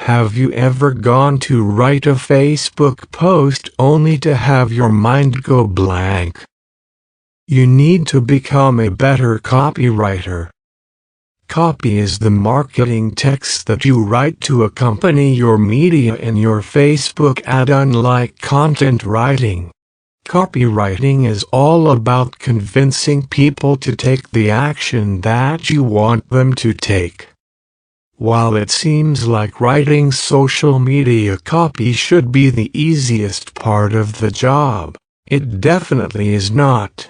Have you ever gone to write a Facebook post only to have your mind go blank? You need to become a better copywriter. Copy is the marketing text that you write to accompany your media in your Facebook ad. Unlike content writing, copywriting is all about convincing people to take the action that you want them to take. While it seems like writing social media copy should be the easiest part of the job, it definitely is not.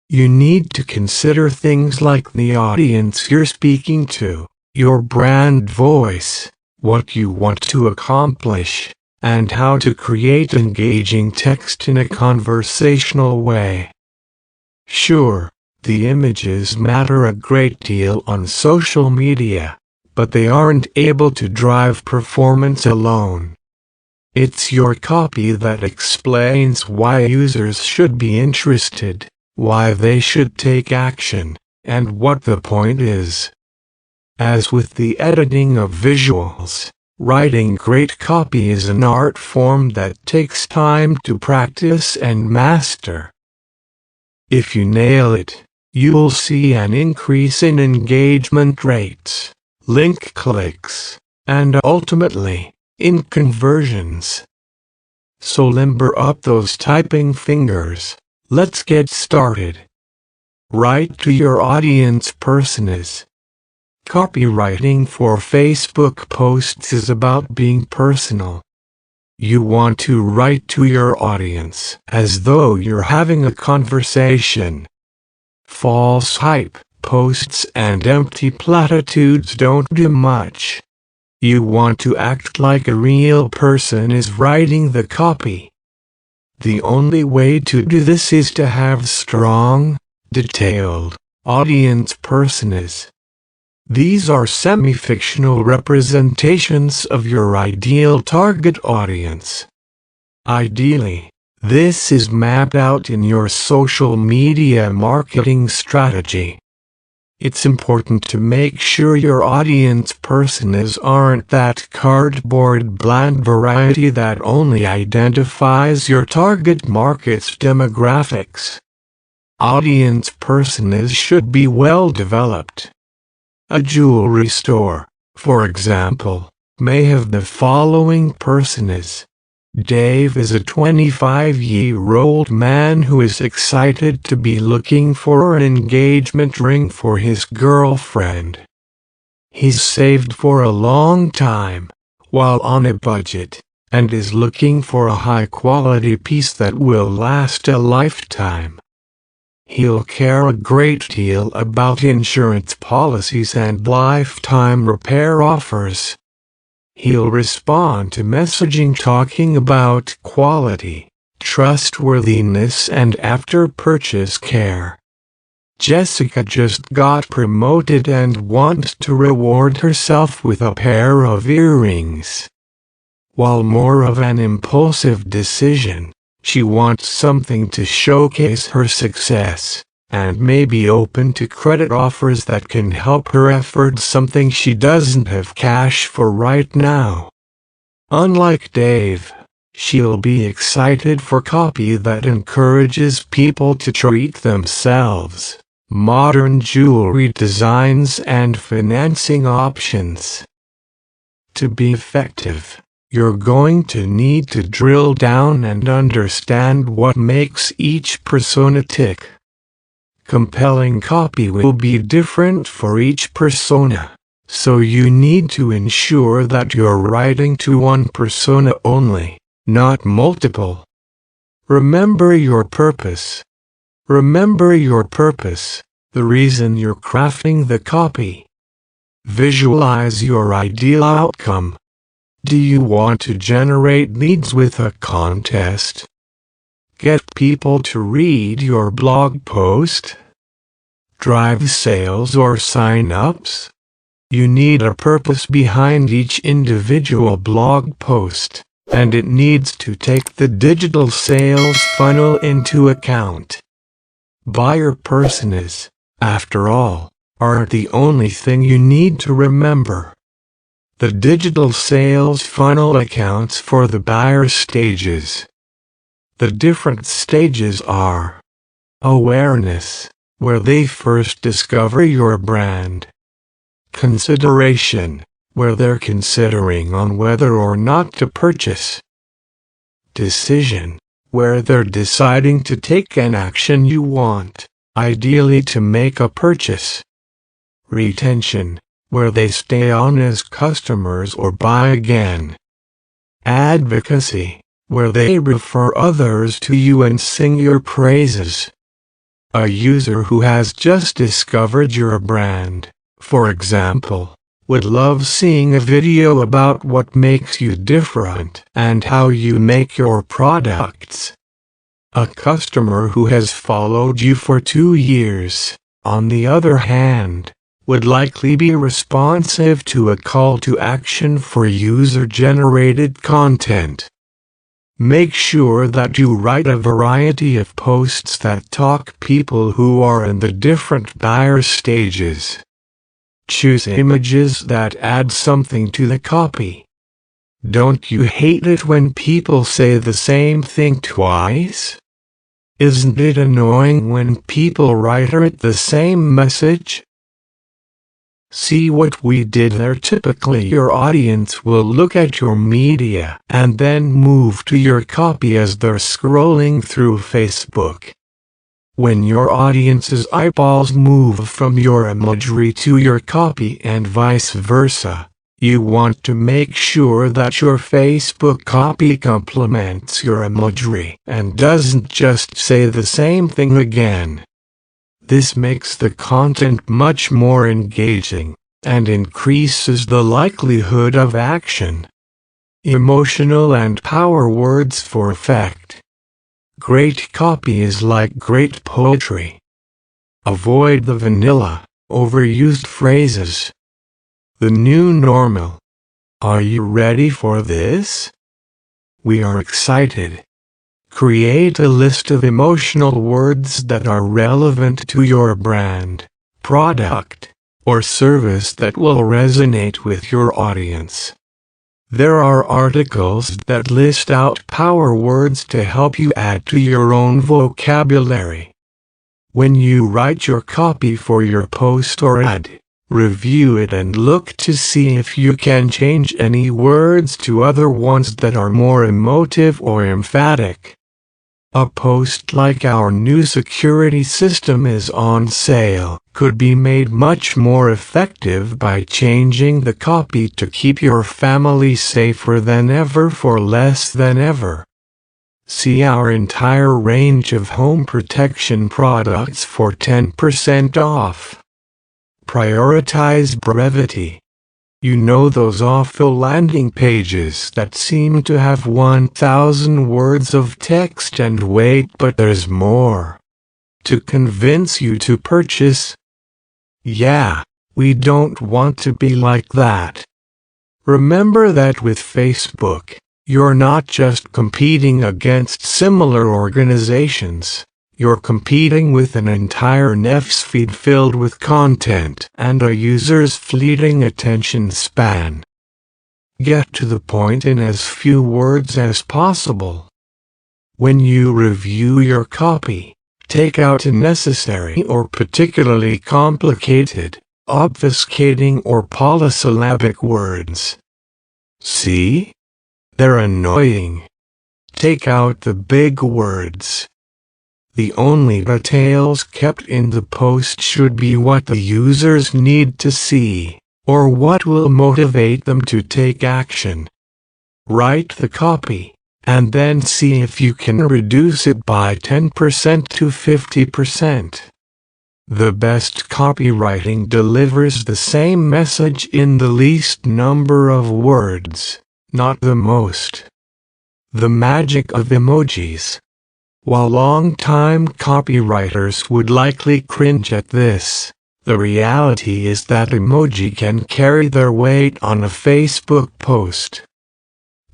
You need to consider things like the audience you're speaking to, your brand voice, what you want to accomplish, and how to create engaging text in a conversational way. Sure, the images matter a great deal on social media, but they aren't able to drive performance alone. It's your copy that explains why users should be interested, why they should take action, and what the point is. As with the editing of visuals, writing great copy is an art form that takes time to practice and master. If you nail it, you'll see an increase in engagement rates, link clicks, and ultimately, in conversions. So limber up those typing fingers. Let's get started. Write to your audience personas. Copywriting for Facebook posts is about being personal. You want to write to your audience as though you're having a conversation. False hype posts and empty platitudes don't do much. You want to act like a real person is writing the copy. The only way to do this is to have strong, detailed audience personas. These are semi-fictional representations of your ideal target audience. Ideally, this is mapped out in your social media marketing strategy. It's important to make sure your audience personas aren't that cardboard bland variety that only identifies your target market's demographics. Audience personas should be well developed. A jewelry store, for example, may have the following personas. Dave is a 25-year-old man who is excited to be looking for an engagement ring for his girlfriend. He's saved for a long time, while on a budget, and is looking for a high-quality piece that will last a lifetime. He'll care a great deal about insurance policies and lifetime repair offers. He'll respond to messaging talking about quality, trustworthiness, and after-purchase care. Jessica just got promoted and wants to reward herself with a pair of earrings. While more of an impulsive decision, she wants something to showcase her success, and may be open to credit offers that can help her afford something she doesn't have cash for right now. Unlike Dave, she'll be excited for copy that encourages people to treat themselves, modern jewelry designs, and financing options. To be effective, you're going to need to drill down and understand what makes each persona tick. Compelling copy will be different for each persona, so you need to ensure that you're writing to one persona only, not multiple. Remember your purpose. Remember your purpose, the reason you're crafting the copy. Visualize your ideal outcome. Do you want to generate leads with a contest? Get people to read your blog post? Drive sales or sign-ups? You need a purpose behind each individual blog post, and it needs to take the digital sales funnel into account. Buyer personas, after all, aren't the only thing you need to remember. The digital sales funnel accounts for the buyer stages. The different stages are: awareness, where they first discover your brand; consideration, where they're considering on whether or not to purchase; decision, where they're deciding to take an action you want, ideally to make a purchase; retention, where they stay on as customers or buy again; advocacy, where they refer others to you and sing your praises. A user who has just discovered your brand, for example, would love seeing a video about what makes you different and how you make your products. A customer who has followed you for 2 years, on the other hand, would likely be responsive to a call to action for user-generated content. Make sure that you write a variety of posts that talk people who are in the different buyer stages. Choose images that add something to the copy. Don't you hate it when people say the same thing twice? Isn't it annoying when people write the same message? See what we did there? Typically your audience will look at your media and then move to your copy as they're scrolling through Facebook. When your audience's eyeballs move from your imagery to your copy and vice versa, you want to make sure that your Facebook copy complements your imagery and doesn't just say the same thing again. This makes the content much more engaging and increases the likelihood of action. Emotional and power words for effect. Great copy is like great poetry. Avoid the vanilla, overused phrases. The new normal. Are you ready for this? We are excited. Create a list of emotional words that are relevant to your brand, product, or service that will resonate with your audience. There are articles that list out power words to help you add to your own vocabulary. When you write your copy for your post or ad, review it and look to see if you can change any words to other ones that are more emotive or emphatic. A post like "Our new security system is on sale" could be made much more effective by changing the copy to "Keep your family safer than ever for less than ever." See our entire range of home protection products for 10% off. Prioritize brevity. You know those awful landing pages that seem to have 1,000 words of text and wait, but there's more to convince you to purchase? Yeah, we don't want to be like that. Remember that with Facebook, you're not just competing against similar organizations. You're competing with an entire newsfeed filled with content and a user's fleeting attention span. Get to the point in as few words as possible. When you review your copy, take out unnecessary or particularly complicated, obfuscating or polysyllabic words. See? They're annoying. Take out the big words. The only details kept in the post should be what the users need to see, or what will motivate them to take action. Write the copy, and then see if you can reduce it by 10% to 50%. The best copywriting delivers the same message in the least number of words, not the most. The magic of emojis. While long-time copywriters would likely cringe at this, the reality is that emoji can carry their weight on a Facebook post.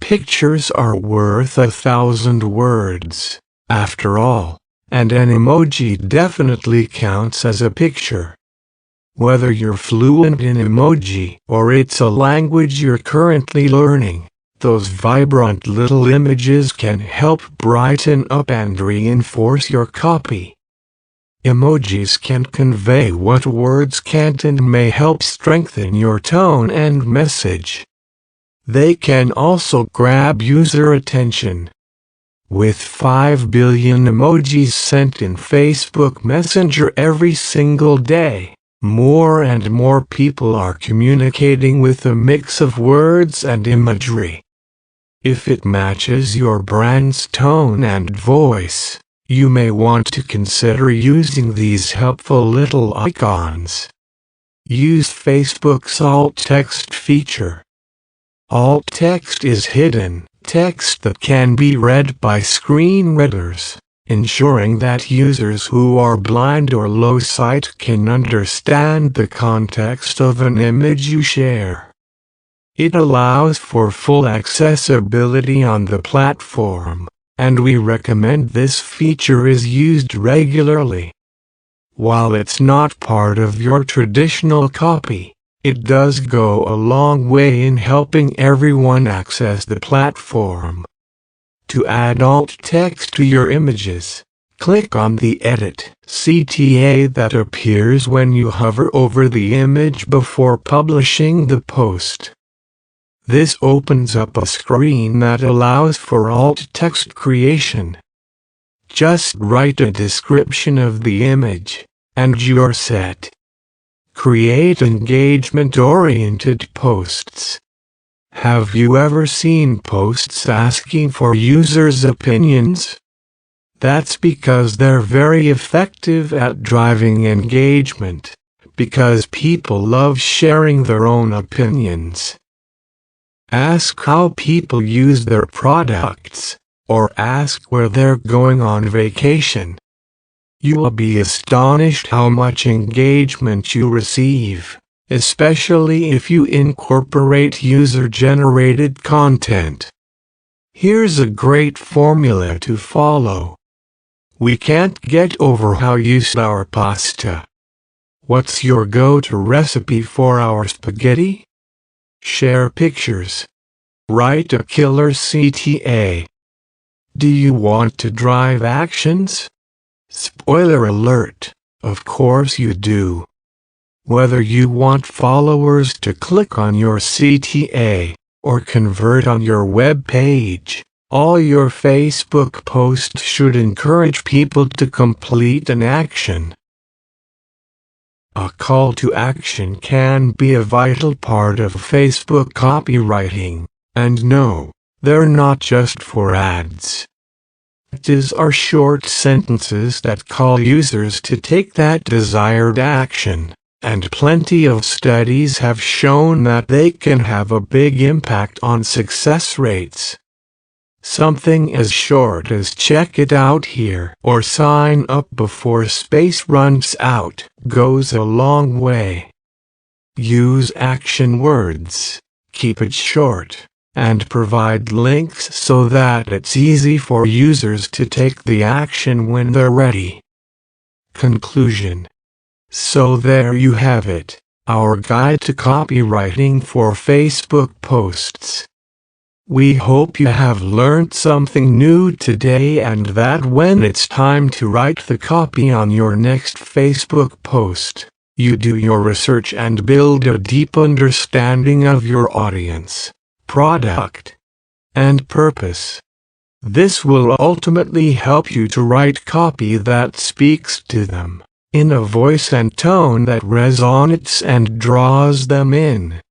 Pictures are worth 1,000 words, after all, and an emoji definitely counts as a picture. Whether you're fluent in emoji or it's a language you're currently learning, those vibrant little images can help brighten up and reinforce your copy. Emojis can convey what words can't and may help strengthen your tone and message. They can also grab user attention. With 5 billion emojis sent in Facebook Messenger every single day, more and more people are communicating with a mix of words and imagery. If it matches your brand's tone and voice, you may want to consider using these helpful little icons. Use Facebook's alt text feature. Alt text is hidden text that can be read by screen readers, ensuring that users who are blind or low sight can understand the context of an image you share. It allows for full accessibility on the platform, and we recommend this feature is used regularly. While it's not part of your traditional copy, it does go a long way in helping everyone access the platform. To add alt text to your images, click on the Edit CTA that appears when you hover over the image before publishing the post. This opens up a screen that allows for alt text creation. Just write a description of the image, and you're set. Create engagement-oriented posts. Have you ever seen posts asking for users' opinions? That's because they're very effective at driving engagement, because people love sharing their own opinions. Ask how people use their products, or ask where they're going on vacation. You will be astonished how much engagement you receive, especially if you incorporate user-generated content. Here's a great formula to follow. We can't get over how you eat our pasta. What's your go-to recipe for our spaghetti? Share pictures. Write a killer CTA. Do you want to drive actions? Spoiler alert, of course you do. Whether you want followers to click on your CTA, or convert on your web page, all your Facebook posts should encourage people to complete an action. A call to action can be a vital part of Facebook copywriting, and no, they're not just for ads. These are short sentences that call users to take that desired action, and plenty of studies have shown that they can have a big impact on success rates. Something as short as "check it out here" or "sign up before space runs out" goes a long way. Use action words, keep it short, and provide links so that it's easy for users to take the action when they're ready. Conclusion. So there you have it, our guide to copywriting for Facebook posts. We hope you have learned something new today and that when it's time to write the copy on your next Facebook post, you do your research and build a deep understanding of your audience, product, and purpose. This will ultimately help you to write copy that speaks to them, in a voice and tone that resonates and draws them in.